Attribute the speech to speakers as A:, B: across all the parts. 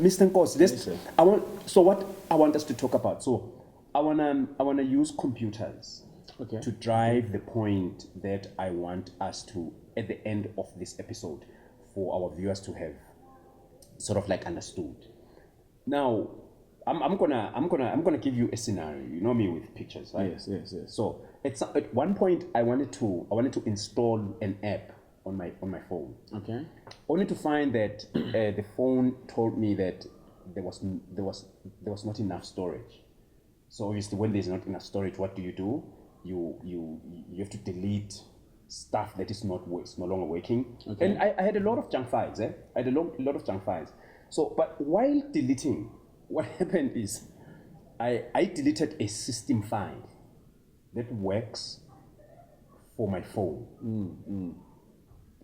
A: Mr. Nkosi, what I want us to talk about. So I wanna use computers to drive the point that I want us to, at the end of this episode, for our viewers to have sort of like understood. Now, I'm gonna give you a scenario. You know me with pictures, right?
B: Yes.
A: So at one point I wanted to install an app on my phone.
B: Okay.
A: Only to find that the phone told me that there was not enough storage. So obviously, when there's not enough storage, what do? You have to delete stuff that is no longer working.
B: Okay.
A: And I had a lot of junk files. I had a lot of junk files. So, but while deleting, what happened is I deleted a system file that works for my phone.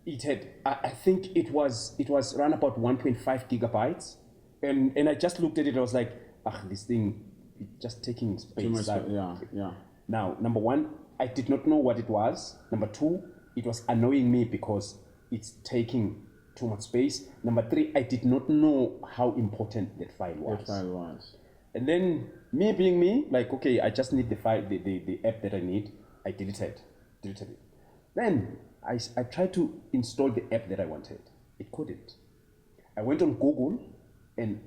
A: It had, I think it was around about 1.5 gigabytes, and I just looked at it. I was like, this thing, it's just taking space.
B: Too much, yeah.
A: Now, number one, I did not know what it was. Number two, it was annoying me because it's taking too much space. Number three, I did not know how important that file was. And then me being me, like, okay, I just need the file, the app that I need. I deleted it. Then I tried to install the app that I wanted. It couldn't. I went on Google and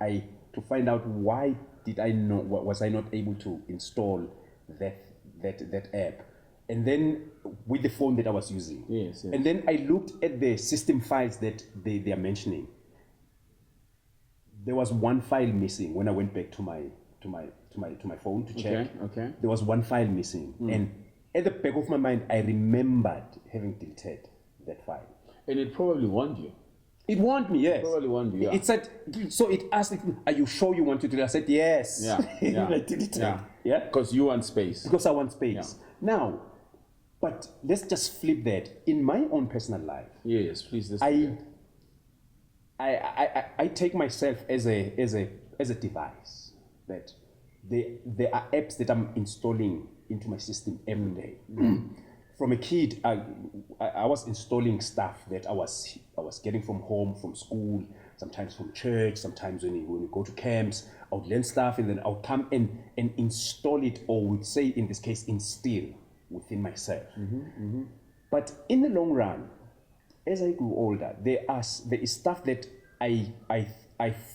A: to find out why was I not able to install that app. And then with the phone that I was using.
B: Yes.
A: And then I looked at the system files that they are mentioning. There was one file missing when I went back to my phone to check.
B: Okay.
A: There was one file missing. And at the back of my mind, I remembered having deleted that file.
B: And it probably warned you.
A: It warned me, yes.
B: It probably warned you, yeah.
A: It said, so it asked, are you sure you want to do it? I said, yes.
B: Yeah.
A: I deleted.
B: Yeah. Because you want space.
A: Because I want space. Yeah. Now, but let's just flip that. In my own personal life.
B: Yes, please.
A: I take myself as a device that there are apps that I'm installing into my system every day. From a kid, I was installing stuff that I was getting from home, from school, sometimes from church, sometimes when we go to camps, I would learn stuff and then I would come and install it, or would say in this case, instill within myself. But in the long run, as I grew older, there is stuff that I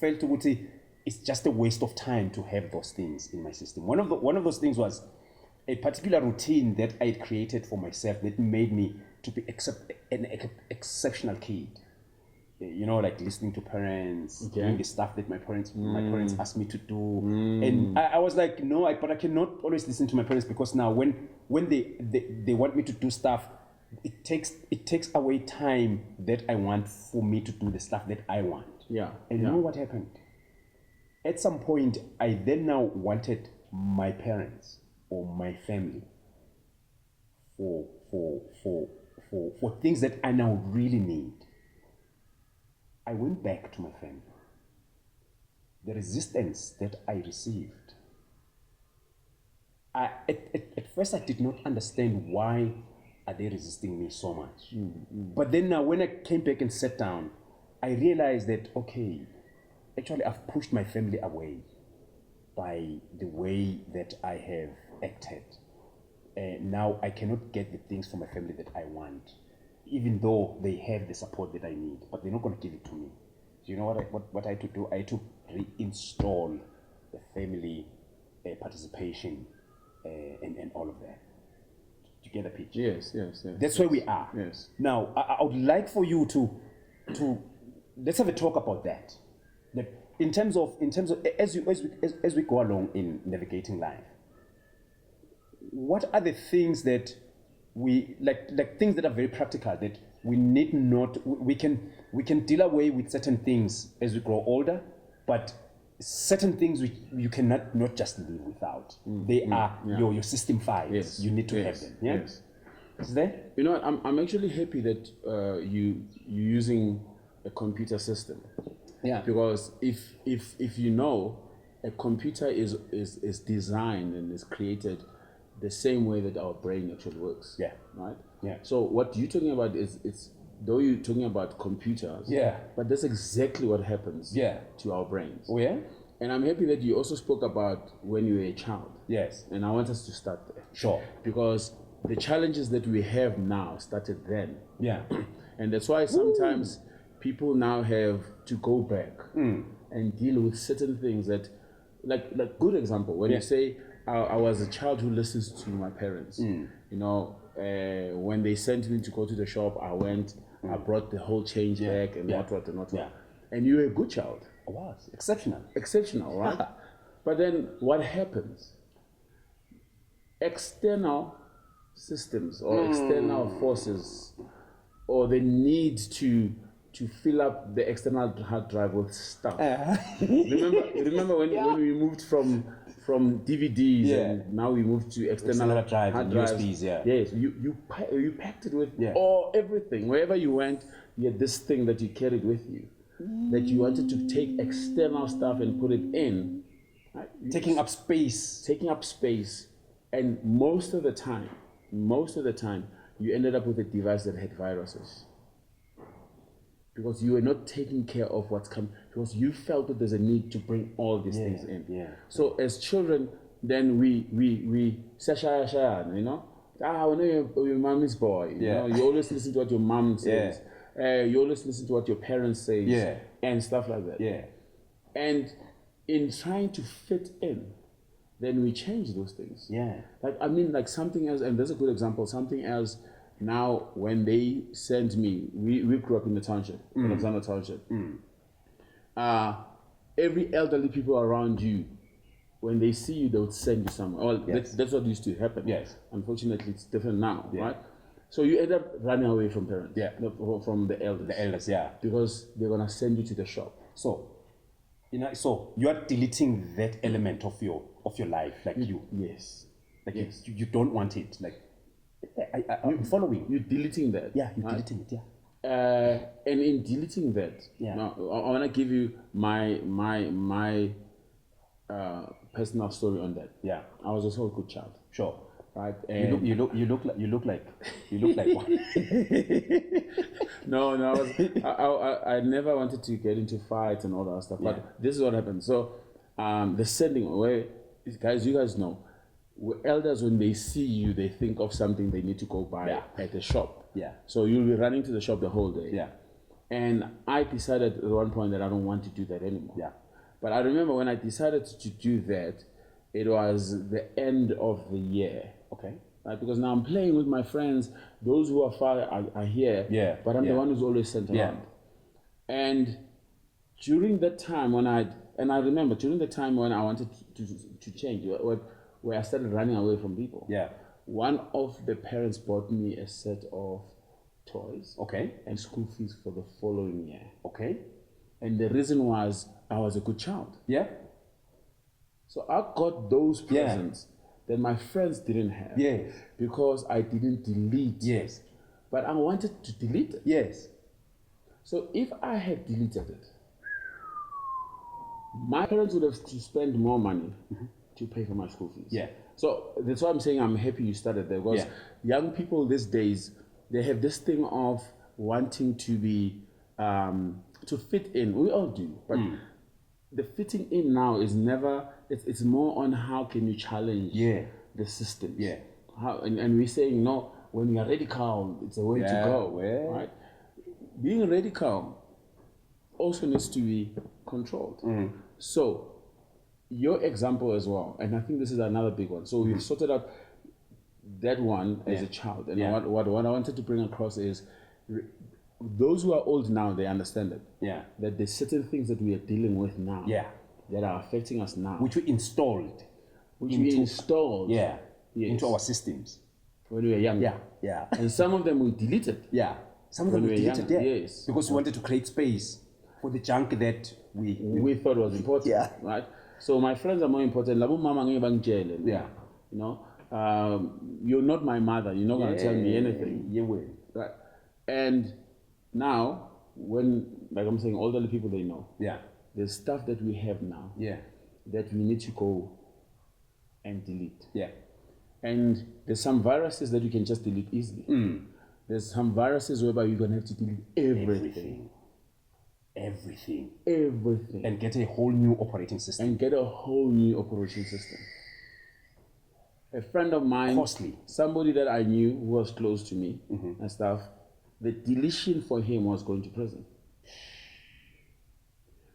A: felt would say it's just a waste of time to have those things in my system. One of those things was a particular routine that I had created for myself that made me to be an exceptional kid. You know, like listening to parents, doing the stuff that my parents asked me to do. And I was like, no, but I cannot always listen to my parents, because now when they want me to do stuff, it takes away time that I want for me to do the stuff that I want.
B: Yeah.
A: And you know what happened? At some point, I then now wanted my parents or my family for things that I now really need. I went back to my family. The resistance that I received, at first I did not understand why are they resisting me so much. But then now when I came back and sat down, I realized that, okay, actually I've pushed my family away by the way that I have acted. Now I cannot get the things from my family that I want, even though they have the support that I need, but they're not going to give it to me. So you know what I had to do? I had to reinstall the family participation and all of that. Do you get the picture?
B: Yes.
A: That's where we are.
B: Yes.
A: Now I would like for you to let's have a talk about that. In terms of as we go along in navigating life, what are the things that we like things that are very practical that we need not we can deal away with certain things as we grow older, but certain things which you cannot not just live without. They are your system files.
B: Yes.
A: You need to have them. Yeah?
B: Yes.
A: Is there?
B: You know, I'm actually happy that you're using a computer system.
A: Yeah.
B: Because if you know, a computer is designed and is created the same way that our brain actually works.
A: Yeah.
B: Right?
A: Yeah.
B: So what you're talking about is though you're talking about computers,
A: Yeah.
B: but that's exactly what happens
A: Yeah.
B: to our brains.
A: Oh, yeah?
B: And I'm happy that you also spoke about when you were a child.
A: Yes.
B: And I want us to start there.
A: Sure.
B: Because the challenges that we have now started then.
A: Yeah.
B: And that's why sometimes people now have to go back and deal with certain things that, like good example, when you say, I was a child who listens to my parents, you know, when they sent me to go to the shop, I went, I brought the whole change back and what.
A: Yeah.
B: And you were a good child.
A: I was. Exceptional.
B: Exceptional, right? But then what happens? External systems or external forces, or the need to fill up the external hard drive with stuff. Remember when we moved from DVDs and now we moved to external hard drives,
A: USBs,
B: Yes, you packed it with everything. Wherever you went, you had this thing that you carried with you, that you wanted to take external stuff and put it in. Right?
A: Taking up space.
B: And most of the time, you ended up with a device that had viruses. Because you were not taking care of what's coming, because you felt that there's a need to bring all these things in.
A: Yeah.
B: So as children, then we say, you know, I know you're mommy's boy. You know, you always listen to what your mom says. You always listen to what your parents say, and stuff like that.
A: Yeah.
B: And in trying to fit in, then we change those things.
A: Yeah.
B: Like something else, and there's a good example, something else. Now, when they sent me, we grew up in the township, Alexander Township. Every elderly people around you, when they see you, they would send you somewhere. Well, that's what used to happen.
A: Yes.
B: Unfortunately, it's different now, right? So you end up running away from parents.
A: Yeah.
B: From the elders.
A: The elders, yeah.
B: Because they're gonna send you to the shop.
A: So, so you are deleting that element of your life,
B: Yes.
A: You don't want it, like. I'm following.
B: You're deleting that.
A: Yeah, you're deleting it. Yeah.
B: And in deleting that, now I want to give you my personal story on that.
A: Yeah.
B: I was also a good child.
A: Sure.
B: Right.
A: And you look like one.
B: No. I never wanted to get into fights and all that stuff. But this is what happened. So, the sending where you guys know. Elders, when they see you, they think of something they need to go buy at the shop.
A: Yeah.
B: So you'll be running to the shop the whole day.
A: Yeah.
B: And I decided at one point that I don't want to do that anymore. Yeah. But I remember when I decided to do that, it was the end of the year.
A: Okay.
B: Right? Because now I'm playing with my friends. Those who are far are here.
A: Yeah.
B: But I'm the one who's always sent around. And during that time when I remember during the time when I wanted to change, where I started running away from people. Yeah. One of the parents bought me a set of toys. Okay. And school fees for the following year. Okay. And the reason was I was a good child. Yeah. So I got those presents that my friends didn't have. Yes. Because I didn't delete. Yes. But I wanted to delete it. Yes. So if I had deleted it, my parents would have to spend more money to pay for my school fees. Yeah. So that's why I'm saying I'm happy you started there, because young people these days, they have this thing of wanting to be to fit in. We all do, but the fitting in now is never. It's more on how can you challenge the systems. Yeah. How and we're saying no. When you are radical, it's a way to go. Right. Being radical also needs to be controlled. So. Your example as well, and I think this is another big one. So we've sorted out that one as a child, and what I wanted to bring across is those who are old now, they understand it. Yeah, that there's certain things that we are dealing with now. Yeah, that are affecting us now, which we installed, into our systems when we were young. Yeah, and some of them we deleted. Yeah, some of them we deleted. Yes, because we wanted to create space for the junk that we thought was important. Yeah, right. So my friends are more important. Yeah. You know, you're not my mother. You're not going to tell me anything. You will. Right. And now, when, like I'm saying, elderly people, they know. Yeah. There's stuff that we have now. Yeah. That we need to go and delete. Yeah. And there's some viruses that you can just delete easily. There's some viruses whereby you're going to have to delete everything. Everything.
A: And get a whole new operating system.
B: A friend of mine,
A: costly.
B: Somebody that I knew who was close to me and stuff, the deletion for him was going to prison.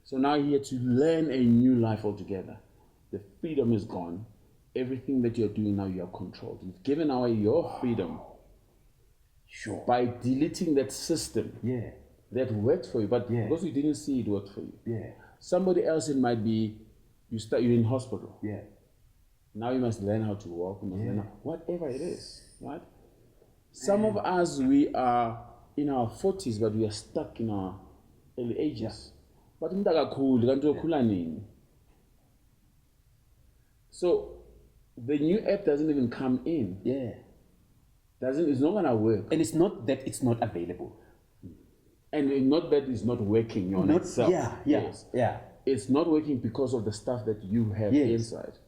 B: So now he had to learn a new life altogether. The freedom is gone. Everything that you're doing now, you are controlled. You've given away your freedom by deleting that system that worked for you, but because you didn't see it worked for you. Somebody else, it might be you're in hospital. Now you must learn how to walk, you must learn whatever it is, right? Some of us, we are in our 40s, but we are stuck in our early ages. But so the new app doesn't even come in. It's not gonna work.
A: And it's not that it's not available.
B: And not that it's not working on itself. It's not working because of the stuff that you have inside.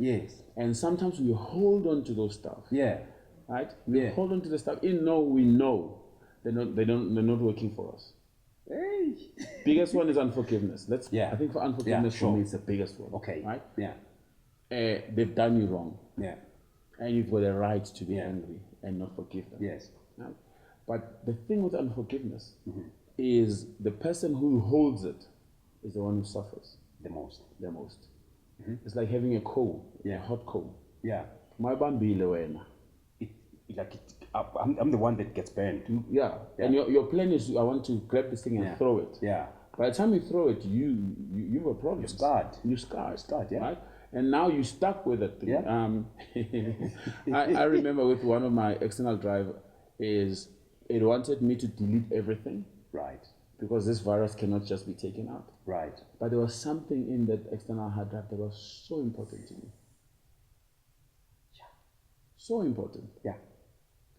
B: And sometimes we hold on to those stuff. Right? We hold on to the stuff. We know they're not working for us. Biggest one is unforgiveness. I think for unforgiveness for me it's the biggest one. Right? They've done you wrong. And you've got a right to be angry and not forgive them. Right? But the thing with unforgiveness is the person who holds it is the one who suffers the most. It's like having a coal, a hot coal.
A: I'm the one that gets burned.
B: And your plan is, I want to grab this thing and throw it. By the time you throw it, you have a problem. You're scarred. Right? And now you're stuck with it. I remember with one of my external drive is it wanted me to delete everything. Because this virus cannot just be taken out. But there was something in that external hard drive that was so important to me. So important.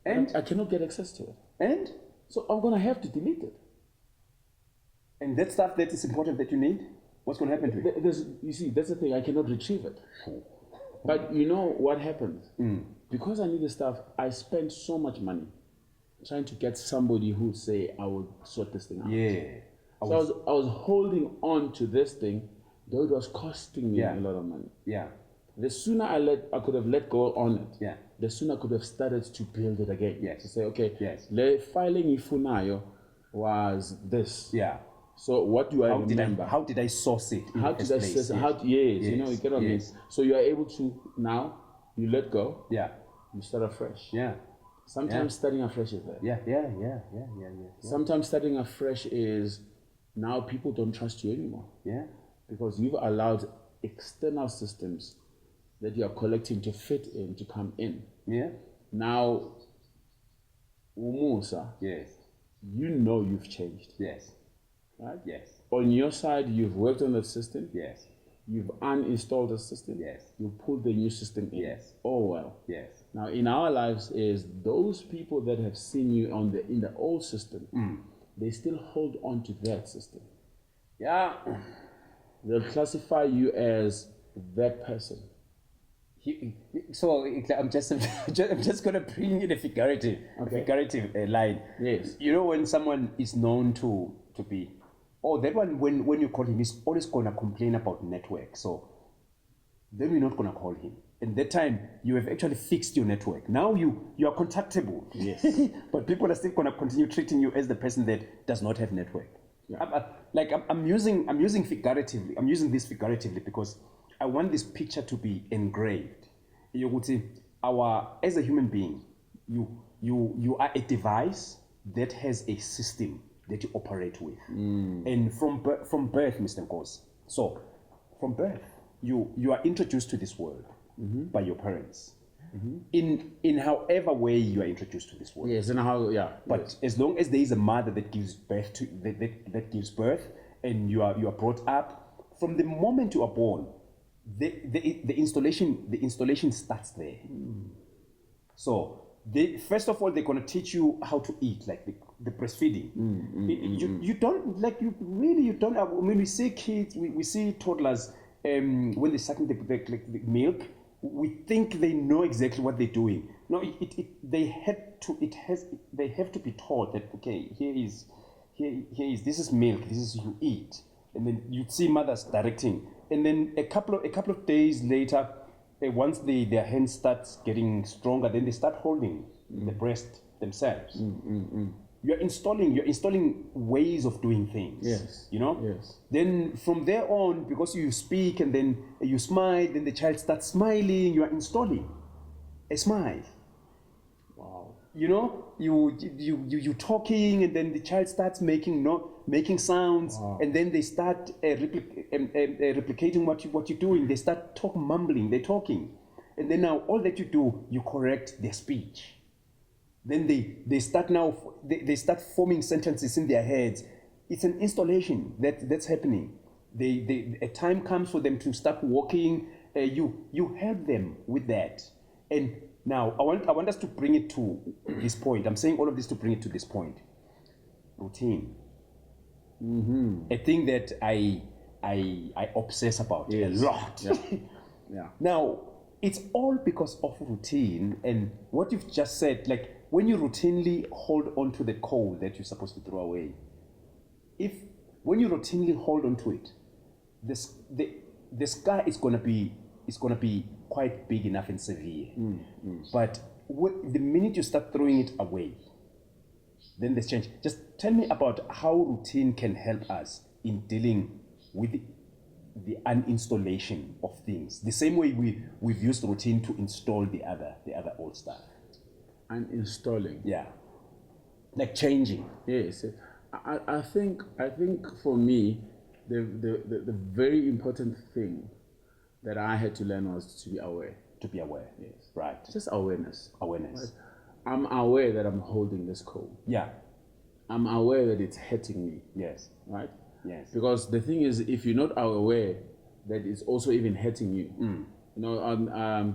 A: And
B: I cannot get access to it.
A: And
B: so I'm gonna have to delete it.
A: And that stuff that is important that you need, what's gonna happen to it?
B: You see, that's the thing, I cannot retrieve it. But you know what happens? Because I need the stuff, I spend so much money trying to get somebody who would say, I will sort this thing out. So I was holding on to this thing, though it was costing me a lot of money. The sooner I could have let go on it, the sooner I could have started to build it again. To say, okay, the filing ifunayo was this. So what do I remember?
A: How did I source it?
B: How did I source it? You know, you get what I mean. So you are able to now, you let go. You start afresh. Sometimes starting afresh is there. Sometimes starting afresh is now people don't trust you anymore. Because you've allowed external systems that you are collecting to fit in, to come in. Now, Umusa, you know you've changed. Right? On your side, you've worked on the system. You've uninstalled the system. You pulled the new system in. Oh well. Now in our lives is those people that have seen you in the old system, they still hold on to that system. They'll classify you as that person.
A: So I'm just gonna bring in a figurative line. You know, when someone is known to be, that one, when you call him, he's always gonna complain about network. So then we're not gonna call him. And that time you have actually fixed your network. Now you are contactable. But people are still gonna continue treating you as the person that does not have network. I'm using figuratively. I'm using this figuratively because I want this picture to be engraved. You would say, as a human being, you are a device that has a system that you operate with. And from birth, Mr. Nkosi. So, from birth, you are introduced to this world by your parents. In however way you are introduced to this world. But as long as there is a mother that gives birth to that gives birth, and you are brought up, from the moment you are born, the installation starts there. So first of all, they're gonna teach you how to eat, like the breastfeeding. You don't when we see kids, we see toddlers when they're sucking the milk. we think they know exactly what they're doing. No, they have to be taught that, okay, here is this is milk, this is you eat, and then you'd see mothers directing, and then a couple of days later, once their hand starts getting stronger, then they start holding the breast themselves. You're installing ways of doing things.
B: Yes.
A: You know?
B: Yes.
A: Then from there on, because you speak and then you smile, then the child starts smiling, you are installing a smile.
B: Wow.
A: You know, you talking, and then the child starts making sounds,
B: Wow.
A: and then they start replicating what you're doing. They start mumbling, they're talking, and then now all that you do, you correct their speech. Then they start forming sentences in their heads. It's an installation that's happening. A time comes for them to start walking. You help them with that, and now I want us to bring it to this point. I'm saying all of this to bring it to this point. Routine. A thing that I obsess about a lot.
B: Yeah. Yeah.
A: Now, it's all because of routine and what you've just said. Like, when you routinely hold on to the coal that you're supposed to throw away, when you routinely hold on to it, the scar is gonna be quite big enough and severe. But the minute you start throwing it away, then there's change. Just tell me about how routine can help us in dealing with the uninstallation of things. The same way we've used routine to install the other old stuff.
B: Uninstalling.
A: Yeah. Like changing.
B: Yes. I think for me, the very important thing that I had to learn was to be aware.
A: To be aware.
B: Yes.
A: Right.
B: Just awareness.
A: Awareness.
B: Right? I'm aware that I'm holding this coal.
A: Yeah.
B: I'm aware that it's hurting me.
A: Yes.
B: Right?
A: Yes.
B: Because the thing is, if you're not aware that it's also even hurting you, you know,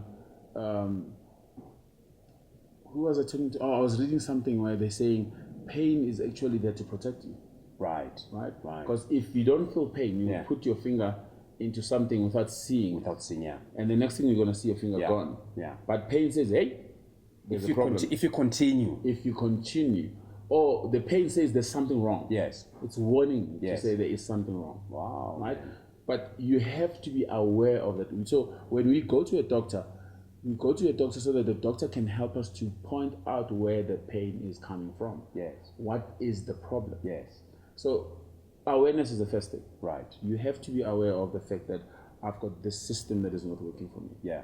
B: who was I talking to? Oh, I was reading something where they're saying pain is actually there to protect you.
A: Right.
B: Right?
A: Right.
B: Because if you don't feel pain, you put your finger into something without seeing.
A: Yeah.
B: And the next thing you're going to see your finger gone.
A: Yeah.
B: But pain says, hey, there's a problem.
A: If you continue.
B: If you continue. Or the pain says there's something wrong.
A: Yes.
B: It's warning to
A: Yes.
B: say there is something wrong.
A: Wow.
B: Right?
A: Man.
B: But you have to be aware of that. So when we go to a doctor, we go to a doctor so that the doctor can help us to point out where the pain is coming from.
A: Yes.
B: What is the problem?
A: Yes.
B: So awareness is the first thing.
A: Right.
B: You have to be aware of the fact that I've got this system that is not working for me.
A: Yeah.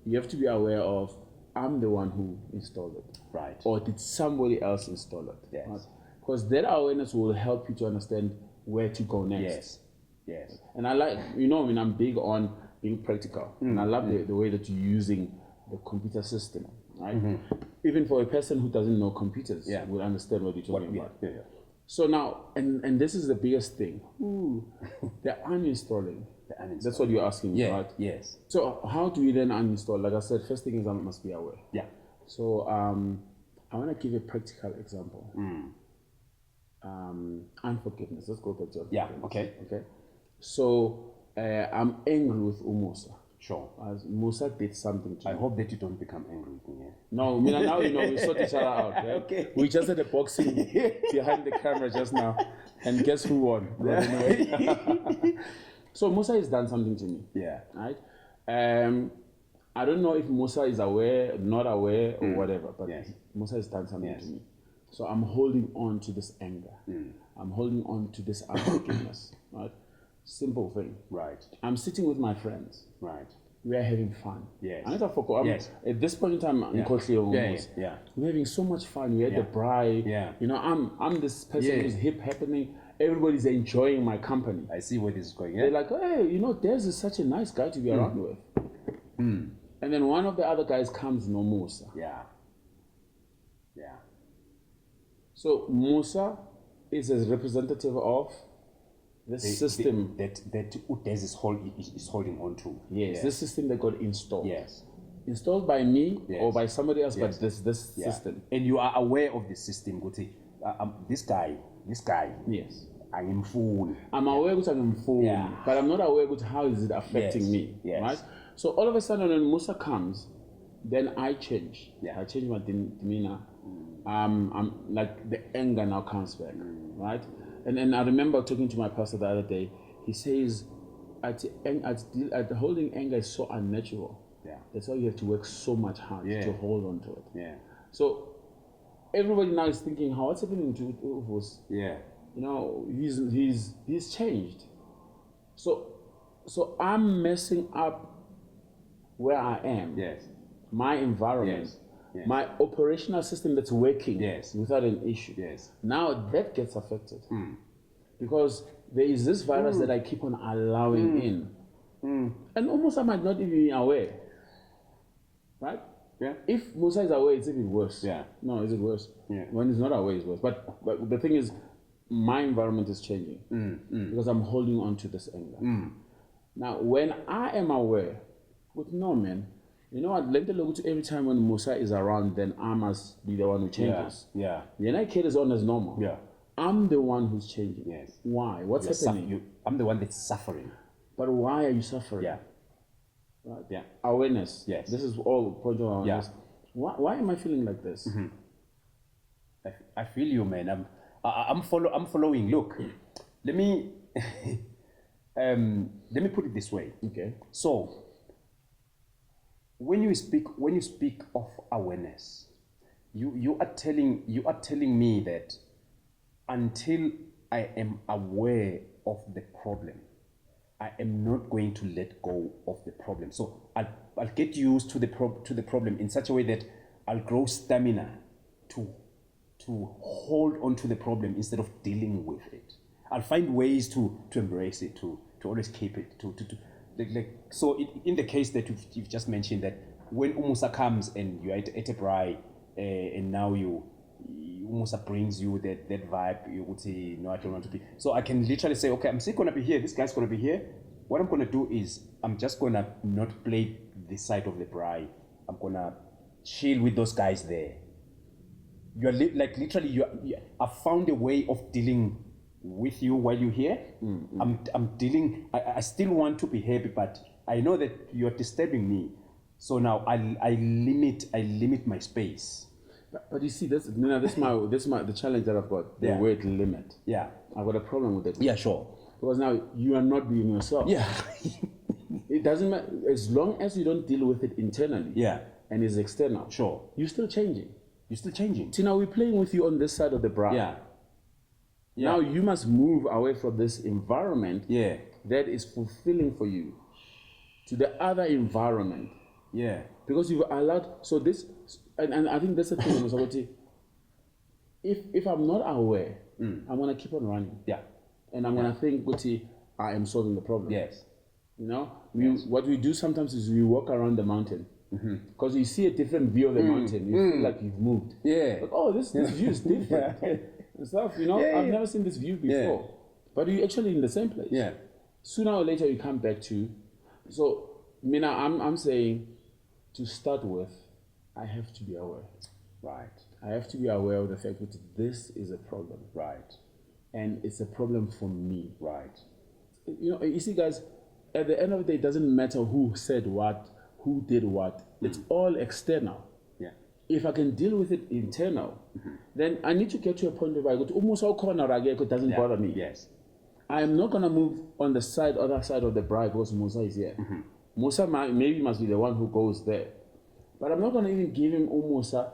B: You have to be aware of I'm the one who installed it.
A: Right.
B: Or did somebody else install it?
A: Yes.
B: Right? Because that awareness will help you to understand where to go next.
A: Yes. Yes.
B: And I like, I'm big on being practical. And I love the way that you're using the computer system, right? Even for a person who doesn't know computers, will understand what you're talking about.
A: Yeah.
B: So now, and this is the biggest thing. The uninstalling. That's what you're asking, right?
A: Yes.
B: So how do we then uninstall? Like I said, first thing is I must be aware.
A: Yeah.
B: So I want to give a practical example. Unforgiveness. Let's go back to unforgiveness.
A: Yeah. Okay.
B: So I'm angry with Umusa.
A: Sure.
B: As Musa did something to me.
A: I hope that you don't become angry with me.
B: No, now we sort each other out. Yeah?
A: Okay.
B: We just had a boxing behind the camera just now, and guess who won? Anyway. So Musa has done something to me.
A: Yeah.
B: Right. I don't know if Musa is aware, not aware, or whatever, but Musa has done something to me. So I'm holding on to this anger. I'm holding on to this unforgiveness. Right. Simple thing.
A: Right.
B: I'm sitting with my friends.
A: Right.
B: We are having fun.
A: Yes.
B: At this point in time, we're having so much fun. We had the braai.
A: Yeah.
B: I'm this person who's hip happening. Everybody's enjoying my company.
A: I see where this is going.
B: They're like, hey, Des is such a nice guy to be around with. And then one of the other guys comes, no Musa.
A: Yeah. Yeah.
B: So Musa is a representative of the system
A: that Des is holding on to.
B: Yes, this system that got installed.
A: Yes.
B: Installed by me or by somebody else, but this system.
A: And you are aware of the system. Go say, this guy.
B: Yes. I'm aware that I'm full,
A: Yeah.
B: but I'm not aware of how is it affecting
A: Yes,
B: me,
A: yes.
B: right? So all of a sudden when Musa comes, then I change.
A: Yeah.
B: I change my demeanor. I'm like the anger now comes back, right? And I remember talking to my pastor the other day. He says, holding anger is so unnatural.
A: Yeah.
B: That's why you have to work so much hard to hold on to it.
A: Yeah.
B: So everybody now is thinking, what's happening to Ufus?
A: Yeah.
B: You know, he's changed. So I'm messing up where I am.
A: Yes.
B: My environment.
A: Yes. Yes.
B: My operational system that's working without an issue.
A: Yes.
B: Now that gets affected. Because there is this virus that I keep on allowing in. And almost I might not even be aware. Right?
A: Yeah.
B: If Musa is aware, it's even worse.
A: Yeah.
B: No, is it worse?
A: Yeah.
B: When he's not aware, it's worse. But the thing is, my environment is changing because I'm holding on to this anger. Now, when I am aware, with no man, you know what? Let the look to every time when Musa is around, then I must be the one who changes.
A: Yeah.
B: The United kid is on as normal.
A: Yeah.
B: I'm the one who's changing.
A: Yes.
B: Why? What's happening?
A: I'm the one that's suffering.
B: But why are you suffering?
A: Yeah.
B: Right.
A: Yeah.
B: Awareness.
A: Yes.
B: This is all point of awareness.
A: Yeah.
B: Why am I feeling like this?
A: I feel you, man. I'm following. Look, let me put it this way.
B: Okay.
A: So when you speak of awareness, you are telling me that until I am aware of the problem, I am not going to let go of the problem. So I'll get used to the problem in such a way that I'll grow stamina to hold on to the problem instead of dealing with it. I'll find ways to embrace it, to always keep it, so in the case that you've just mentioned, that when Umusa comes and you're at a braai, and now Umusa brings you that vibe, you would say, no, I don't want to be. So I can literally say, okay, I'm still going to be here. This guy's going to be here. What I'm going to do is I'm just going to not play this side of the braai. I'm going to chill with those guys there. You're literally, I've found a way of dealing with you while you're here. I'm dealing, I still want to be happy, but I know that you're disturbing me. So now I limit my space.
B: But you see, this the challenge that I've got, the word limit.
A: Yeah.
B: I've got a problem with it.
A: Yeah, sure.
B: Because now you are not being yourself.
A: Yeah.
B: It doesn't matter, as long as you don't deal with it internally.
A: Yeah.
B: And it's external.
A: Sure.
B: You're still changing. See, now we're playing with you on this side of the braai.
A: Yeah.
B: Now you must move away from this environment that is fulfilling for you to the other environment.
A: Yeah.
B: Because you've allowed, so this, and I think that's the thing, if I'm not aware, I'm going to keep on running.
A: Yeah.
B: And I'm going to think, I am solving the problem.
A: Yes.
B: You know, what we do sometimes is we walk around the mountain. Because you see a different view of the mountain, you feel like you've moved.
A: Yeah.
B: Like, this view is different. And stuff, you know, I've never seen this view before. Yeah. But you're actually in the same place.
A: Yeah.
B: Sooner or later you come back to. So, Mina, I'm saying, to start with, I have to be aware.
A: Right.
B: I have to be aware of the fact that this is a problem.
A: Right.
B: And it's a problem for me.
A: Right.
B: You know, you see, guys, at the end of the day, it doesn't matter who said what, who did what. It's all external.
A: Yeah.
B: If I can deal with it internal, then I need to get to a point where I go to almost all corner it doesn't bother me.
A: Yes.
B: I am not gonna move on the other side of the braai because Musa is here. Musa maybe must be the one who goes there. But I'm not gonna even give him Musa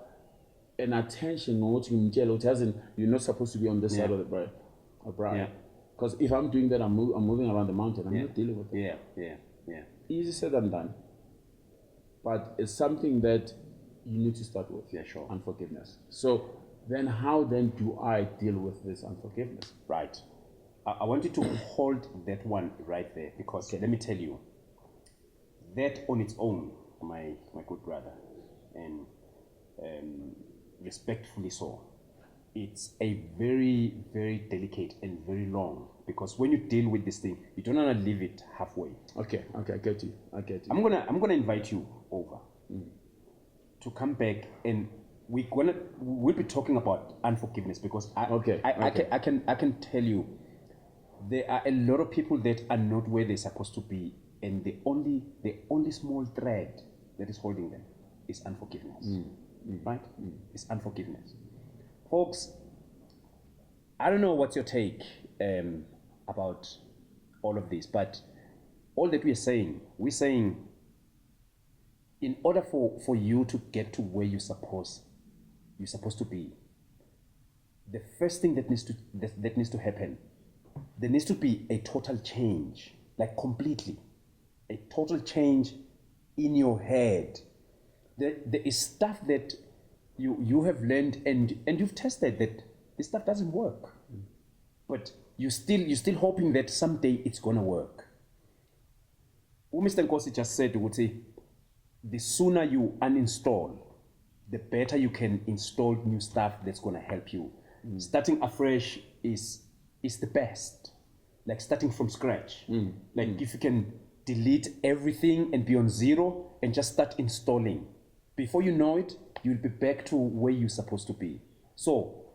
B: an attention you're not supposed to be on this side of the braai.
A: Yeah.
B: Because if I'm doing that, I'm moving around the mountain. I'm not dealing with it.
A: Yeah.
B: Easy said than done. But it's something that you need to start with.
A: Yeah, sure.
B: Unforgiveness. So then how then do I deal with this unforgiveness?
A: Right. I want you to hold that one right there, because let me tell you, that on its own, my good brother, and respectfully so, it's a very, very delicate and very long, because when you deal with this thing, you don't want to leave it halfway.
B: Okay, I get you.
A: I'm gonna invite you over to come back, and we'll be talking about unforgiveness, because I can tell you, there are a lot of people that are not where they're supposed to be, and the only small thread that is holding them is unforgiveness. Right? It's unforgiveness. Folks, I don't know what's your take about all of this, but all that we're saying in order for you to get to where you're supposed to be, the first thing that needs to happen, there needs to be a total change, like completely, a total change in your head. There is stuff that you have learned and you've tested that this stuff doesn't work, but you're still hoping that someday it's gonna work. Mr. Nkosi just said, the sooner you uninstall, the better you can install new stuff that's gonna help you. Starting afresh is the best, like starting from scratch. Like if you can delete everything and be on zero and just start installing, before you know it, you'll be back to where you're supposed to be. So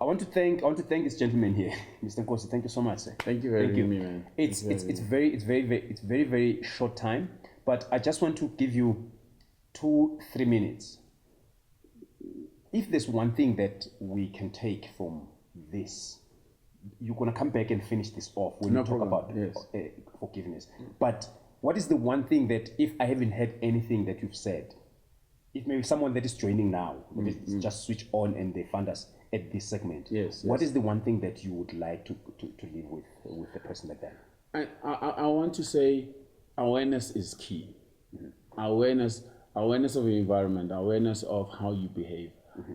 A: I want to thank this gentleman here, Mr. Nkosi. Thank you so much, sir.
B: Thank you for having me, man.
A: It's very short time, but I just want to give you 2-3 minutes. If there's one thing that we can take from this, you're gonna come back and finish this off when you talk about forgiveness. But what is the one thing that, if I haven't heard anything that you've said, if maybe someone that is joining now, just switch on and they find us at this segment, what is the one thing that you would like to leave with a person like that?
B: I want to say awareness is key. Awareness of the environment, awareness of how you behave,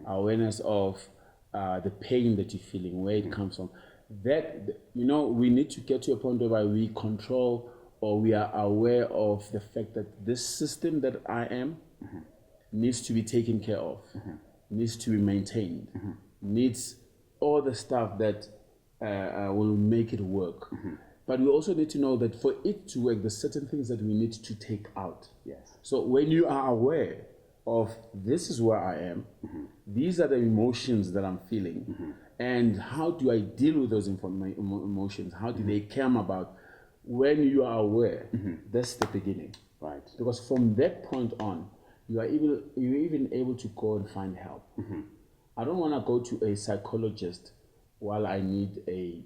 B: awareness of the pain that you're feeling, where it comes from. That, we need to get to a point where we control, or we are aware of the fact that this system that I am needs to be taken care of, needs to be maintained, needs all the stuff that will make it work. But we also need to know that for it to work, there's certain things that we need to take out.
A: Yes.
B: So when you are aware of, this is where I am, these are the emotions that I'm feeling, and how do I deal with those emotions? How do they come about? When you are aware, that's the beginning.
A: Right.
B: Because from that point on, you're even able to go and find help. I don't want to go to a psychologist while I need a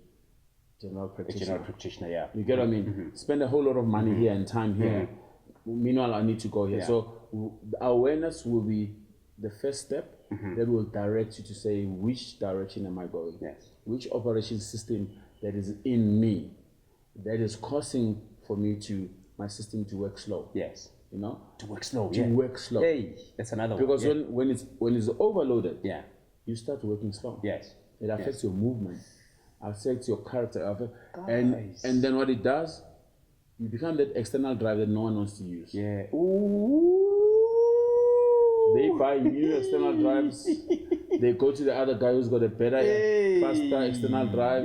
B: general practitioner.
A: Yeah.
B: You get what I mean? Spend a whole lot of money here and time here. Meanwhile, I need to go here.
A: Yeah.
B: So awareness will be the first step that will direct you to say, which direction am I going?
A: Yes.
B: Which operation system that is in me that is causing for my system to work slow.
A: Yes.
B: To
A: work slow.
B: Work slow.
A: Hey, that's another
B: because
A: one.
B: Because when it's overloaded,
A: you
B: start working slow.
A: Yes.
B: It affects your movement, affects your character, and then what it does, you become that external drive that no one wants to use.
A: Yeah. Ooh.
B: They buy new external drives. They go to the other guy who's got a better, faster external drive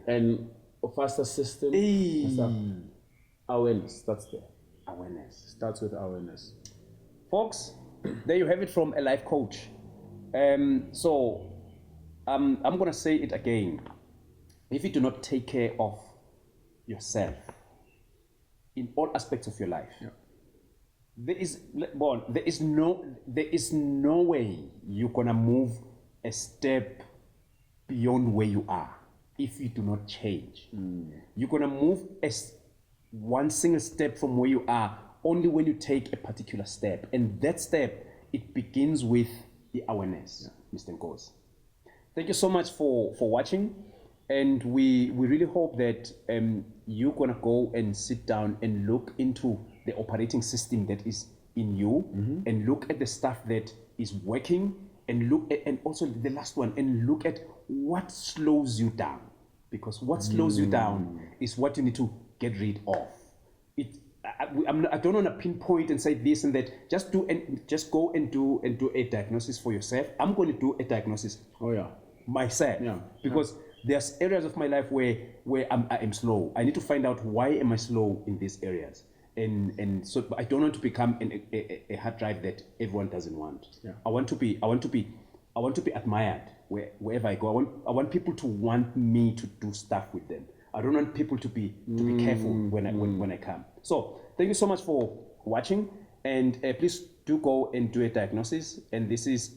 B: and a faster system. Awareness starts there.
A: Awareness
B: starts with awareness.
A: Folks, there you have it from a life coach. So I'm going to say it again. If you do not take care of yourself in all aspects of your life, there is no way you're going to move a step beyond where you are if you do not change. You're going to move one single step from where you are only when you take a particular step, and that step, it begins with the awareness. Mr. Nkosi, thank you so much for watching, and we really hope that you're gonna go and sit down and look into the operating system that is in you, and look at the stuff that is working, and look at, and also the last one, and look at what slows you down, because what slows you down is what you need to get rid of. I don't want to pinpoint and say this and that. Just go and do a diagnosis for yourself. I'm going to do a diagnosis. Myself. Because there's areas of my life where I am slow. I need to find out why am I slow in these areas, and so I don't want to become a hard drive that everyone doesn't want. I want to be admired wherever I go. I want people to want me to do stuff with them. I don't want people to be careful when I come. So thank you so much for watching, and please do go and do a diagnosis. And this is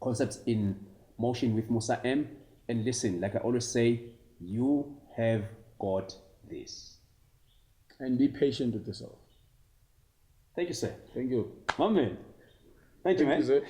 A: Concepts in Motion with Musa M. And listen, like I always say, you have got this.
B: And be patient with yourself.
A: Thank you, sir.
B: Thank you.
A: My man. Thank you, man.
B: Thank you, sir.